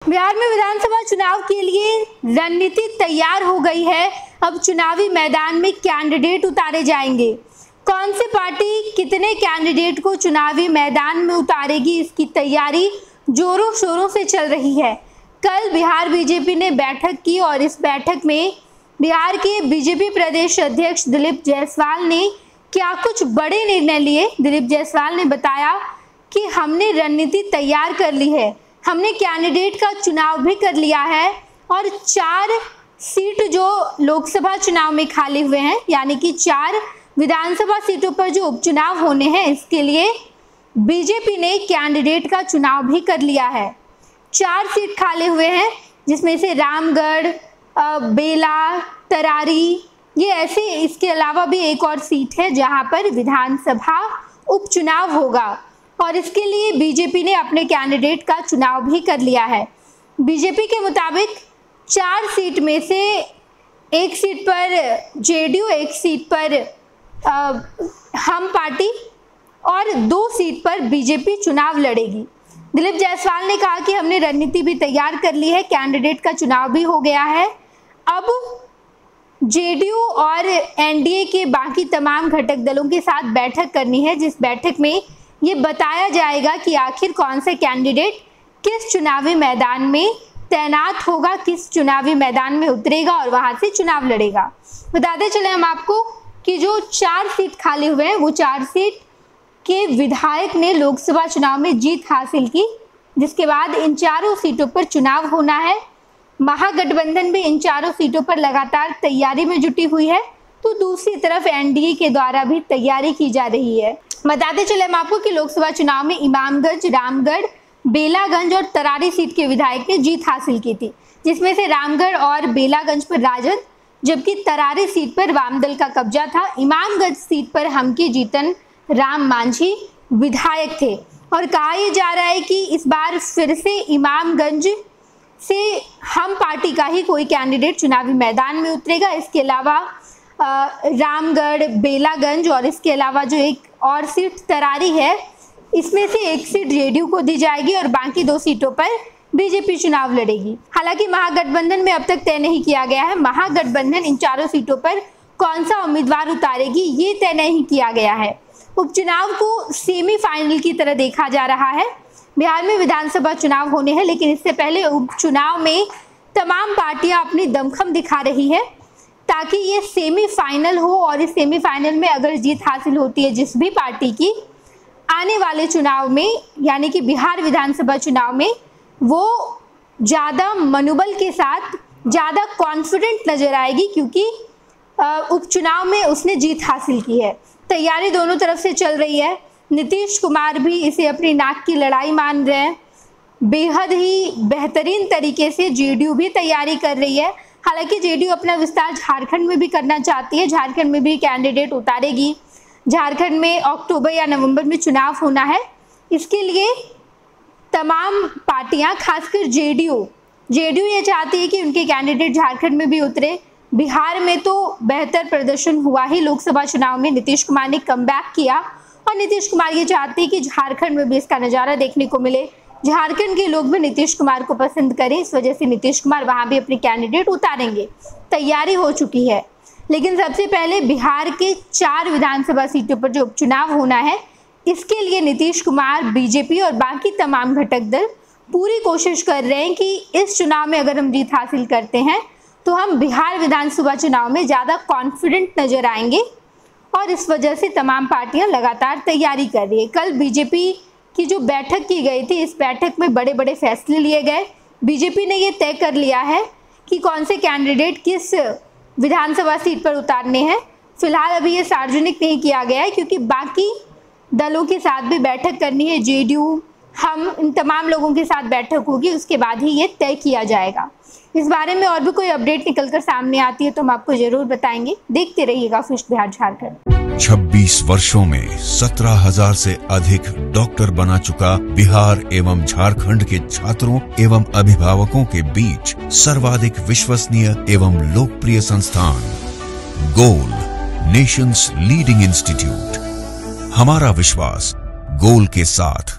बिहार में विधानसभा चुनाव के लिए रणनीति तैयार हो गई है। अब चुनावी मैदान में कैंडिडेट उतारे जाएंगे। कौन सी पार्टी कितने कैंडिडेट को चुनावी मैदान में उतारेगी, इसकी तैयारी जोरों शोरों से चल रही है। कल बिहार बीजेपी ने बैठक की और इस बैठक में बिहार के बीजेपी प्रदेश अध्यक्ष दिलीप जायसवाल ने क्या कुछ बड़े निर्णय लिए। दिलीप जायसवाल ने बताया कि हमने रणनीति तैयार कर ली है, हमने कैंडिडेट का चुनाव भी कर लिया है और 4 सीट जो लोकसभा चुनाव में खाली हुए हैं, यानी कि 4 विधानसभा सीटों पर जो उपचुनाव होने हैं, इसके लिए बीजेपी ने कैंडिडेट का चुनाव भी कर लिया है। 4 सीट खाली हुए हैं, जिसमें से रामगढ़, बेला, तरारी, ये ऐसे, इसके अलावा भी एक और सीट है जहां पर विधानसभा उपचुनाव होगा और इसके लिए बीजेपी ने अपने कैंडिडेट का चुनाव भी कर लिया है। बीजेपी के मुताबिक 4 सीट में से 1 सीट पर जेडीयू, 1 सीट पर हम पार्टी और 2 सीट पर बीजेपी चुनाव लड़ेगी। दिलीप जायसवाल ने कहा कि हमने रणनीति भी तैयार कर ली है, कैंडिडेट का चुनाव भी हो गया है। अब जेडीयू और एनडीए के बाकी तमाम घटक दलों के साथ बैठक करनी है, जिस बैठक में ये बताया जाएगा कि आखिर कौन से कैंडिडेट किस चुनावी मैदान में तैनात होगा, किस चुनावी मैदान में उतरेगा और वहां से चुनाव लड़ेगा। बताते चले हम आपको कि जो 4 सीट खाली हुए हैं, वो 4 सीट के विधायक ने लोकसभा चुनाव में जीत हासिल की, जिसके बाद इन 4 सीटों पर चुनाव होना है। महागठबंधन भी इन 4 सीटों पर लगातार तैयारी में जुटी हुई है, तो दूसरी तरफ एनडीए के द्वारा भी तैयारी की जा रही है। बताते चले हम आपको कि लोकसभा चुनाव में इमामगंज, रामगढ़, बेलागंज और तरारी सीट के विधायक ने जीत हासिल की थी, जिसमें से रामगढ़ और बेलागंज पर राजद, जबकि तरारी सीट पर वामदल का कब्जा था। इमामगंज सीट पर हम के जीतन राम मांझी विधायक थे और कहा यह जा रहा है कि इस बार फिर से इमामगंज से हम पार्टी का ही कोई कैंडिडेट चुनावी मैदान में उतरेगा। इसके अलावा रामगढ़, बेलागंज और इसके अलावा जो एक और सीट तरारी है, इसमें से 1 सीट जेडीयू को दी जाएगी और बाकी 2 सीटों पर बीजेपी चुनाव लड़ेगी। हालांकि महागठबंधन में अब तक तय नहीं किया गया है, महागठबंधन इन 4 सीटों पर कौन सा उम्मीदवार उतारेगी ये तय नहीं किया गया है। उपचुनाव को सेमीफाइनल की तरह देखा जा रहा है। बिहार में विधानसभा चुनाव होने हैं, लेकिन इससे पहले उपचुनाव में तमाम पार्टियां अपनी दमखम दिखा रही है ताकि ये सेमीफाइनल हो और इस सेमीफाइनल में अगर जीत हासिल होती है जिस भी पार्टी की, आने वाले चुनाव में यानी कि बिहार विधानसभा चुनाव में वो ज़्यादा मनोबल के साथ, ज़्यादा कॉन्फिडेंट नजर आएगी, क्योंकि उपचुनाव में उसने जीत हासिल की है। तैयारी दोनों तरफ से चल रही है। नीतीश कुमार भी इसे अपनी नाक की लड़ाई मान रहे हैं। बेहद ही बेहतरीन तरीके से जेडीयू भी तैयारी कर रही है। हालांकि जेडीयू अपना विस्तार झारखंड में भी करना चाहती है, झारखंड में भी कैंडिडेट उतारेगी। झारखंड में अक्टूबर या नवंबर में चुनाव होना है। इसके लिए तमाम पार्टियां, खासकर जेडीयू ये चाहती है कि उनके कैंडिडेट झारखंड में भी उतरे। बिहार में तो बेहतर प्रदर्शन हुआ ही लोकसभा चुनाव में, नीतीश कुमार ने कमबैक किया और नीतीश कुमार ये चाहते हैं कि झारखंड में भी इसका नज़ारा देखने को मिले, झारखंड के लोग भी नीतीश कुमार को पसंद करें। इस वजह से नीतीश कुमार वहां भी अपने कैंडिडेट उतारेंगे। तैयारी हो चुकी है, लेकिन सबसे पहले बिहार के 4 विधानसभा सीटों पर जो उपचुनाव होना है, इसके लिए नीतीश कुमार, बीजेपी और बाकी तमाम घटक दल पूरी कोशिश कर रहे हैं कि इस चुनाव में अगर हम जीत हासिल करते हैं तो हम बिहार विधानसभा चुनाव में ज़्यादा कॉन्फिडेंट नजर आएंगे और इस वजह से तमाम पार्टियां लगातार तैयारी कर रही है। कल बीजेपी की जो बैठक की गई थी, इस बैठक में बड़े बड़े फैसले लिए गए। बीजेपी ने ये तय कर लिया है कि कौन से कैंडिडेट किस विधानसभा सीट पर उतारने हैं। फिलहाल अभी ये सार्वजनिक नहीं किया गया है, क्योंकि बाकी दलों के साथ भी बैठक करनी है। जेडीयू, हम, इन तमाम लोगों के साथ बैठक होगी, उसके बाद ही ये तय किया जाएगा। इस बारे में और भी कोई अपडेट निकलकर सामने आती है तो हम आपको जरूर बताएंगे। देखते रहिएगा फर्स्ट बिहार झारखंड। 26 वर्षों में 17,000 से अधिक डॉक्टर बना चुका बिहार एवं झारखंड के छात्रों एवं अभिभावकों के बीच सर्वाधिक विश्वसनीय एवं लोकप्रिय संस्थान गोल, नेशंस लीडिंग इंस्टीट्यूट। हमारा विश्वास गोल के साथ।